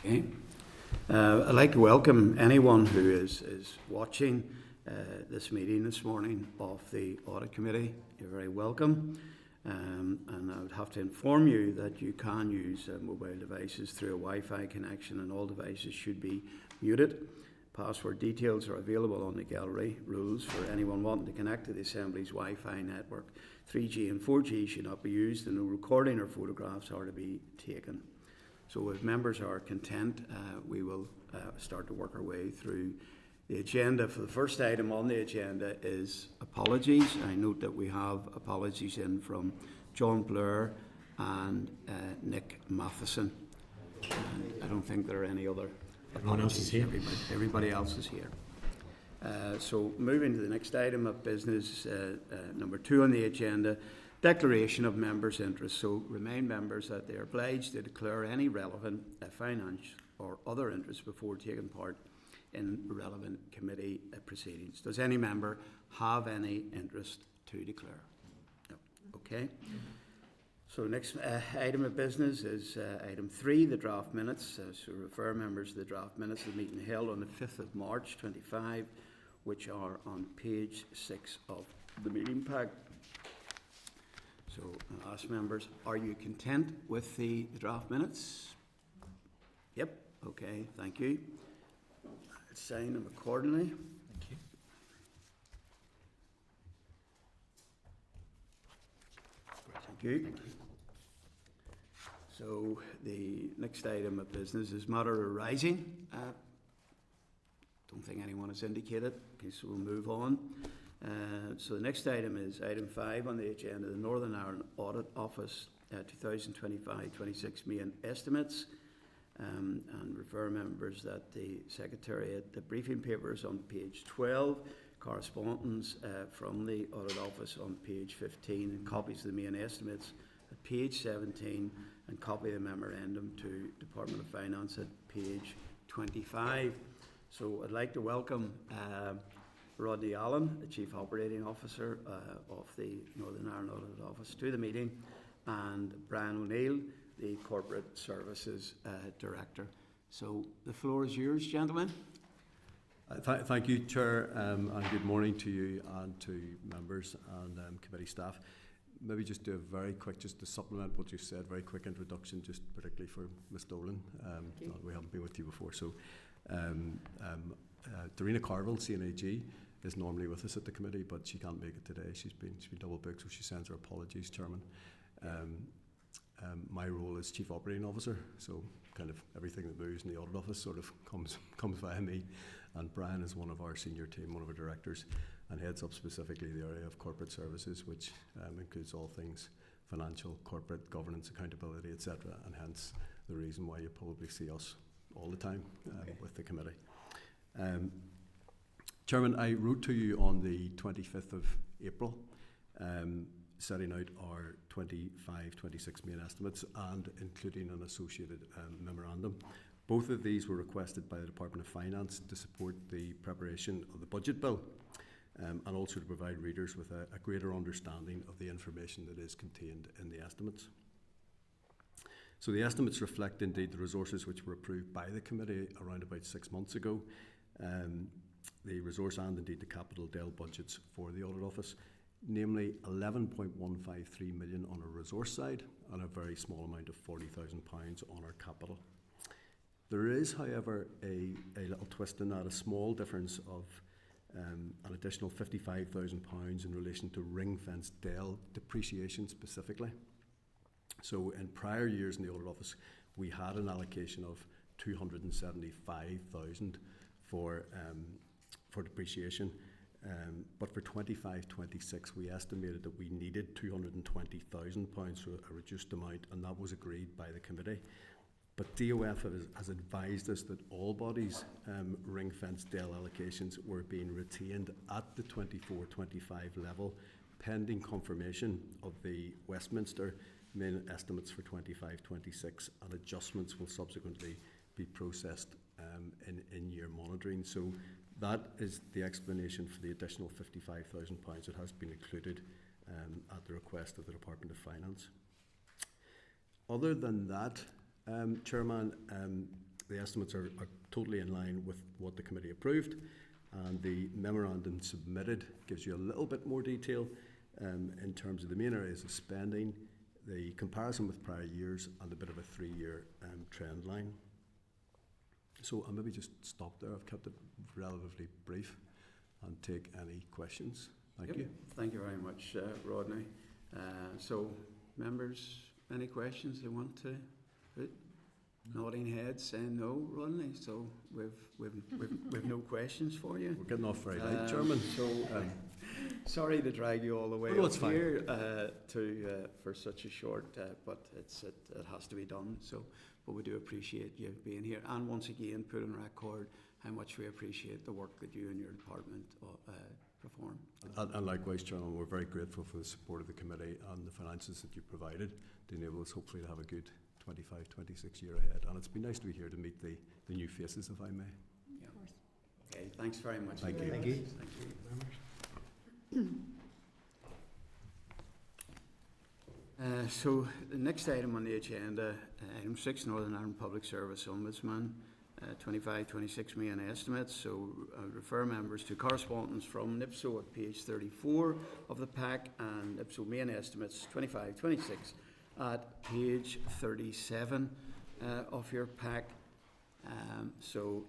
Okay. I'd like to welcome anyone who is watching this meeting this morning of the Audit Committee. You're very welcome. And I would have to inform you that you can use mobile devices through a Wi-Fi connection, and all devices should be muted. Password details are available on the gallery. Rules for anyone wanting to connect to the Assembly's Wi-Fi network. 3G and 4G should not be used, and no recording or photographs are to be taken. So if members are content, we will start to work our way through the agenda. For the first item on the agenda is apologies. I note that we have apologies in from John Blair and Nick Matheson. And I don't think there are any other apologies. Everyone else is here. Everybody else is here. So moving to the next item of business, number 2 on the agenda, declaration of members' interests. So remind members that they are obliged to declare any relevant finance or other interests before taking part in relevant committee proceedings. Does any member have any interest to declare? No. Okay. So next item of business is item 3, the draft minutes. So refer members to the draft minutes of the meeting held on the 5th of March 25, which are on page 6 of the meeting pack. So I'll ask members, are you content with the draft minutes? Yep. Okay, thank you. I'll sign them accordingly. Thank you. Thank you. So the next item of business is matter arising. Don't think anyone has indicated. Okay, so we'll move on. So the next item is item 5 on the agenda, the Northern Ireland Audit Office 2025-26 main estimates, and refer members that the Secretariat, the briefing papers on page 12, correspondence from the Audit Office on page 15, and copies of the main estimates at page 17, and copy of the memorandum to Department of Finance at page 25. So I'd like to welcome Rodney Allen, the Chief Operating Officer of the Northern Ireland Audit Office, to the meeting, and Brian O'Neill, the Corporate Services Director. So the floor is yours, gentlemen. Thank you, Chair, and good morning to you and to members and committee staff. Maybe just do a very quick, just to supplement what you said, very quick introduction, just particularly for Ms. Dolan. We haven't been with you before. So Darina Carville, CNAG, is normally with us at the committee, but she can't make it today. She's been double booked, so she sends her apologies, Chairman. My role is Chief Operating Officer, so kind of everything that moves in the Audit Office sort of comes via me. And Brian is one of our senior team, one of our directors, and heads up specifically the area of corporate services, which includes all things financial, corporate governance, accountability, etc. And hence the reason why you probably see us all the time with the committee. Chairman, I wrote to you on the 25th of April, setting out our 25-26 main estimates and including an associated memorandum. Both of these were requested by the Department of Finance to support the preparation of the budget bill, and also to provide readers with a greater understanding of the information that is contained in the estimates. So the estimates reflect indeed the resources which were approved by the committee around about 6 months ago, the resource and indeed the capital DEL budgets for the Audit Office, namely 11.153 million on a resource side and a very small amount of £40,000 on our capital. There is, however, a little twist in that, a small difference of an additional £55,000 in relation to ring-fenced DEL depreciation specifically. So in prior years in the Audit Office, we had an allocation of 275,000 for depreciation, but for 25-26 we estimated that we needed £220,000, so a reduced amount, and that was agreed by the committee. But DOF has advised us that all bodies' ring-fenced DEL allocations were being retained at the 24-25 level, pending confirmation of the Westminster main estimates for 25-26, and adjustments will subsequently be processed in year monitoring. So that is the explanation for the additional £55,000 that has been included at the request of the Department of Finance. Other than that, Chairman, the estimates are totally in line with what the committee approved, and the memorandum submitted gives you a little bit more detail in terms of the main areas of spending, the comparison with prior years, and a bit of a 3-year trend line. So I'll maybe just stop there. I've kept it relatively brief and take any questions. Thank you. Thank you very much, Rodney. So, members, any questions they want to put? Nodding heads saying no, Rodney. So we've no questions for you. We're getting off very light, Chairman. So sorry to drag you all the way up here for such a short, but it has to be done. So, but we do appreciate you being here, and once again put on record how much we appreciate the work that you and your department perform. And likewise, Chairman, we're very grateful for the support of the committee and the finances that you provided to enable us hopefully to have a good 25-26 year ahead. And it's been nice to be here to meet the new faces, if I may. Yeah. Okay, thanks very much. Thank you. Thank you. So the next item on the agenda, item 6, Northern Ireland Public Service Ombudsman, 25-26 main estimates. So I would refer members to correspondence from NIPSO at page 34 of the pack, and NIPSO main estimates 25-26 at page 37 of your pack. So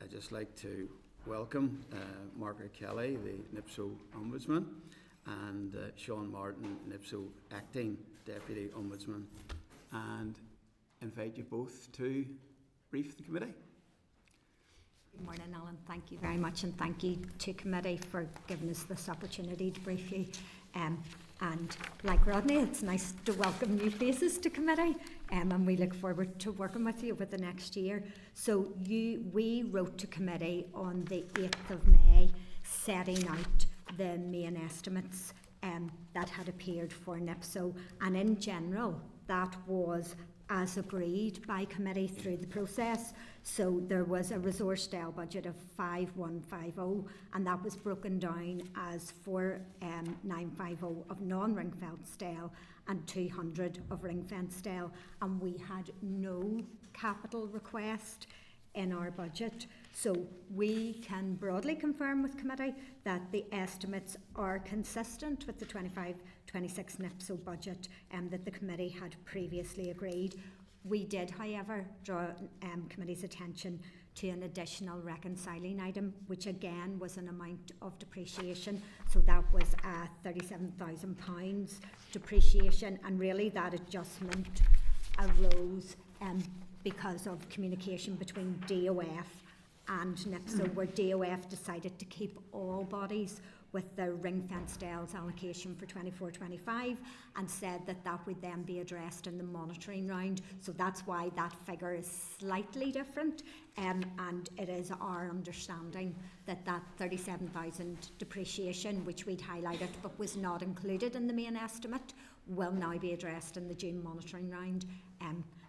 I'd just like to welcome Margaret Kelly, the NIPSO Ombudsman, and Sean Martin, NIPSO Acting Deputy Ombudsman, and invite you both to brief the committee. Good morning, Alan. Thank you very much, and thank you to committee for giving us this opportunity to brief you. And like Rodney, it's nice to welcome new faces to committee, and we look forward to working with you over the next year. So we wrote to committee on the 8th of May, setting out the main estimates that had appeared for NIPSO, and in general, that was as agreed by committee through the process. So there was a resource style budget of 5150, and that was broken down as 4950 of non-ring fence style and 200 of ring fence style, and we had no capital request in our budget. So we can broadly confirm with committee that the estimates are consistent with the 25-26 NIPSO budget that the committee had previously agreed. We did, however, draw committee's attention to an additional reconciling item, which again was an amount of depreciation. So that was £37,000 depreciation, and really that adjustment arose because of communication between DOF and NIPSO, where DOF decided to keep all bodies with their ring fence styles allocation for 24-25, and said that that would then be addressed in the monitoring round. So that's why that figure is slightly different, and it is our understanding that that 37,000 depreciation, which we'd highlighted but was not included in the main estimate, will now be addressed in the June monitoring round.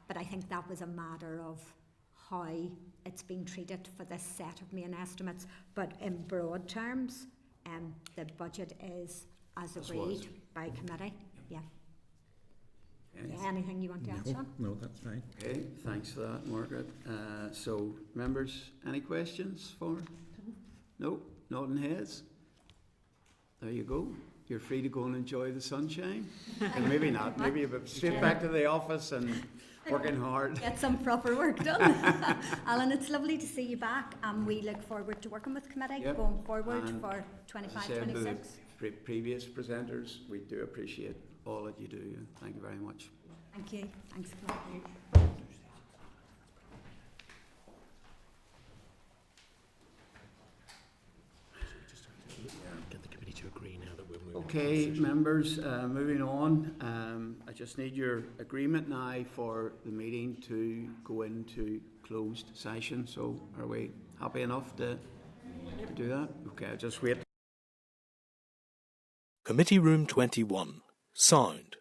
But I think that was a matter of how it's been treated for this set of main estimates. But in broad terms, the budget is as agreed by committee. Yeah. Anything you want to add, Sean? No, that's fine. Okay, thanks for that, Margaret. So, members, any questions for? No? Nodding heads? There you go. You're free to go and enjoy the sunshine. And maybe not. Maybe straight back to the office and working hard. Get some proper work done. Alan, it's lovely to see you back, and we look forward to working with committee going forward for 25-26. Previous presenters, we do appreciate all that you do. Thank you very much. Thank you. Thanks, committee. Get the committee to agree now that we're moving. Okay, members, moving on. I just need your agreement now for the meeting to go into closed session. So are we happy enough to do that? Okay, I'll just wait. Committee Room 21. Sound.